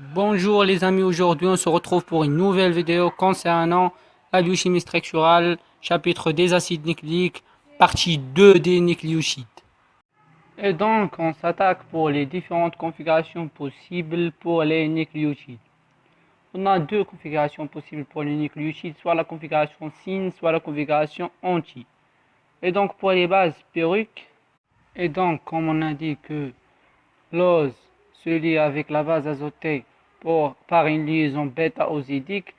Bonjour les amis, aujourd'hui on se retrouve pour une nouvelle vidéo concernant la biochimie structurale, chapitre des acides nucléiques, partie 2 des nucléosides. Et donc on s'attaque pour les différentes configurations possibles pour les nucléosides. On a deux configurations possibles pour les nucléosides, soit la configuration syn, soit la configuration anti. Et donc pour les bases pyrruviques, et donc comme on a dit que l'ose se lie avec la base azotée par une liaison bêta-osidique.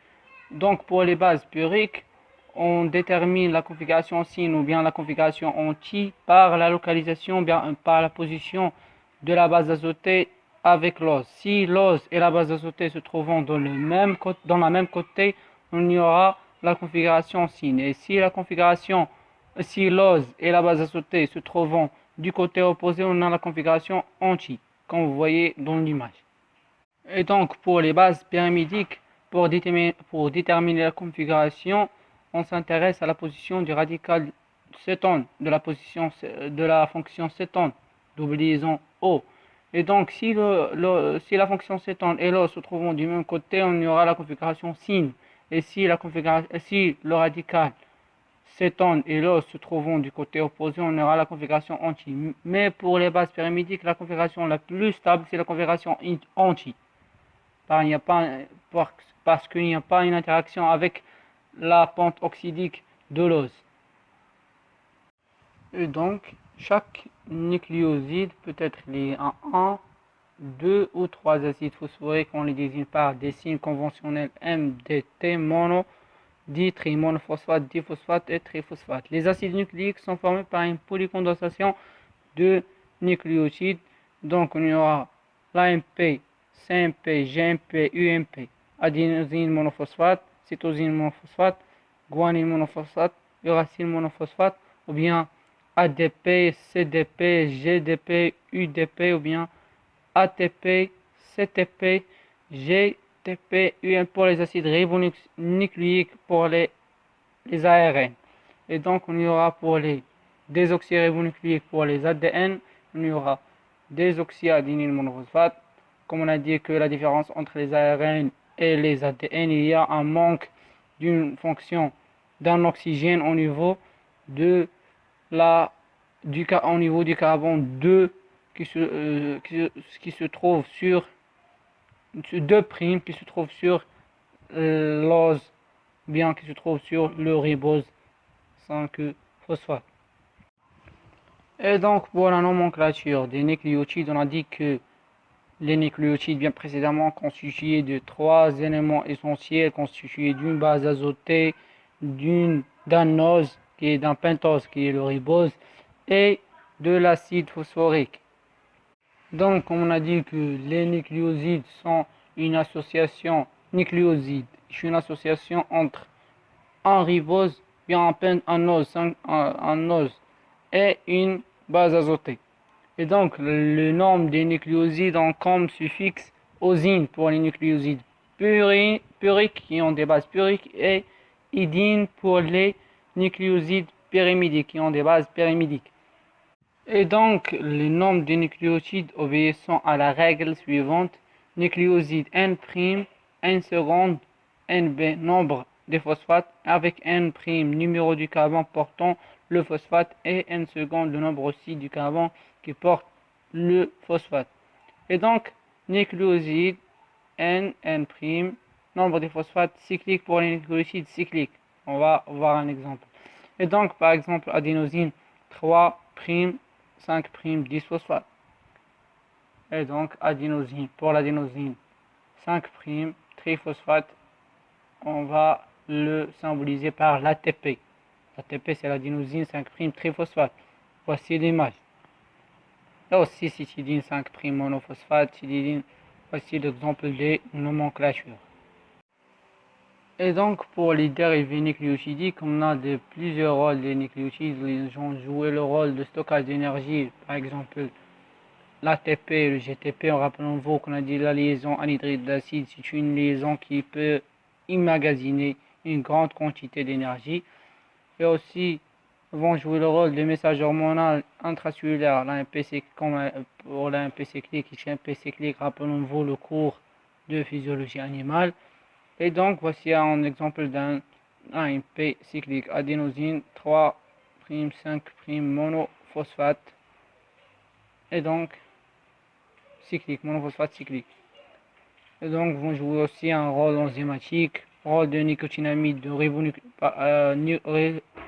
Donc pour les bases pyrriques, on détermine la configuration syn ou bien la configuration anti par la localisation, bien par la position de la base azotée avec l'ose. Si l'ose et la base azotée se trouvent dans la même côté, on y aura la configuration syn. Et si l'ose et la base azotée se trouvent du côté opposé, on a la configuration anti, comme vous voyez dans l'image. Et donc pour les bases pyrimidiques, pour déterminer la configuration, on s'intéresse à la position du radical cétone de la fonction cétone, double liaison O. Et donc si la fonction cétone et l'O se trouvent du même côté, on y aura la configuration syn. Et si le radical cétone et l'os se trouvant du côté opposé, on aura la configuration anti. Mais pour les bases pyrimidiques, la configuration la plus stable, c'est la configuration anti. Parce qu'il n'y a pas une interaction avec la pente oxydique de l'os. Et donc, chaque nucléoside peut être lié à un, deux ou trois acides phosphoriques. On les désigne par des signes conventionnels MDT, mono, trimonophosphate, diphosphate et triphosphate. Les acides nucléiques sont formés par une polycondensation de nucléosides. Donc, on y aura l'AMP, CMP, GMP, UMP, adénosine monophosphate, cytosine monophosphate, guanine monophosphate, uracile monophosphate, ou bien ADP, CDP, GDP, UDP, ou bien ATP, CTP, GTP, UM pour les acides ribonucléiques pour les ARN. Et donc, on y aura pour les désoxyribonucléiques pour les ADN, on y aura désoxyadényl monophosphate. Comme on a dit que la différence entre les ARN et les ADN, il y a un manque d'une fonction d'un oxygène au niveau du carbone 2 qui se trouve sur 2' qui se trouve sur l'ose, bien qui se trouve sur le ribose 5 phosphate. Et donc pour la nomenclature des nucléotides, on a dit que les nucléotides bien précédemment constitués de trois éléments essentiels constitués d'une base azotée, d'un ose qui est d'un pentose qui est le ribose et de l'acide phosphorique. Donc on a dit que les nucléosides sont une association nucléoside, c'est une association entre un ribose, bien un ose et une base azotée. Et donc le nombre des nucléosides ont comme suffixe osine pour les nucléosides puriques qui ont des bases puriques et idine pour les nucléosides pyrimidiques qui ont des bases pyrimidiques. Et donc, le nombre de nucléosides obéissant à la règle suivante, nucléoside N', N seconde, NB, nombre des phosphates, avec N', numéro du carbone portant le phosphate, et N seconde, le nombre aussi du carbone qui porte le phosphate. Et donc, nucléoside N', nombre des phosphates cycliques pour les nucléosides cycliques. On va voir un exemple. Et donc, par exemple, adénosine 3', 5' disphosphate. Et donc adénosine, pour l'adénosine 5' triphosphate, on va le symboliser par l'ATP. L'ATP c'est l'adénosine 5' triphosphate. Voici l'image. Là aussi cytidine 5' monophosphate, cytidine. Voici l'exemple des nomenclatures. Et donc pour les dérivés nucléosidiques, on a plusieurs rôles des nucléosides. Ils ont joué le rôle de stockage d'énergie, par exemple l'ATP et le GTP. Rappelons-vous qu'on a dit la liaison anhydride d'acide, c'est une liaison qui peut emmagasiner une grande quantité d'énergie. Et aussi vont jouer le rôle de message hormonal intracellulaire, l'AMP, comme pour l'AMP cyclique, l'AMP cyclique, rappelons-vous le cours de physiologie animale. Et donc, voici un exemple d'un AMP cyclique, adénosine 3'5' monophosphate. Et donc, cyclique, monophosphate cyclique. Et donc, vont jouer aussi un rôle enzymatique, rôle de nicotinamide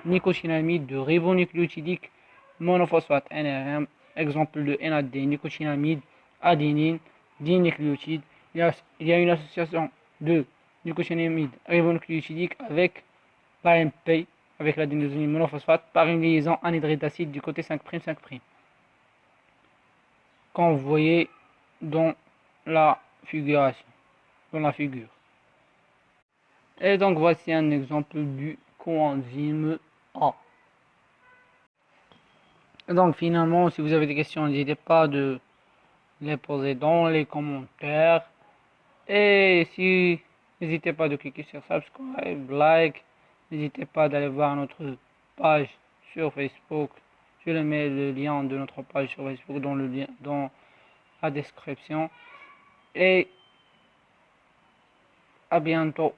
nicotinamide de ribonucléotidique monophosphate NRM, exemple de NAD, nicotinamide, adénine, dinucléotide. Il y a une association de nicotinamide ribonucléotidique avec l'AMP, avec l'adénosine monophosphate, par une liaison anhydride d'acide du côté 5', 5'. Comme vous voyez dans la figuration, dans la figure. Et donc voici un exemple du coenzyme A. Et donc finalement, si vous avez des questions, n'hésitez pas de les poser dans les commentaires. Et si n'hésitez pas de cliquer sur subscribe, like. N'hésitez pas d'aller voir notre page sur Facebook. Je le mets le lien de notre page sur Facebook dans le lien dans la description. Et à bientôt.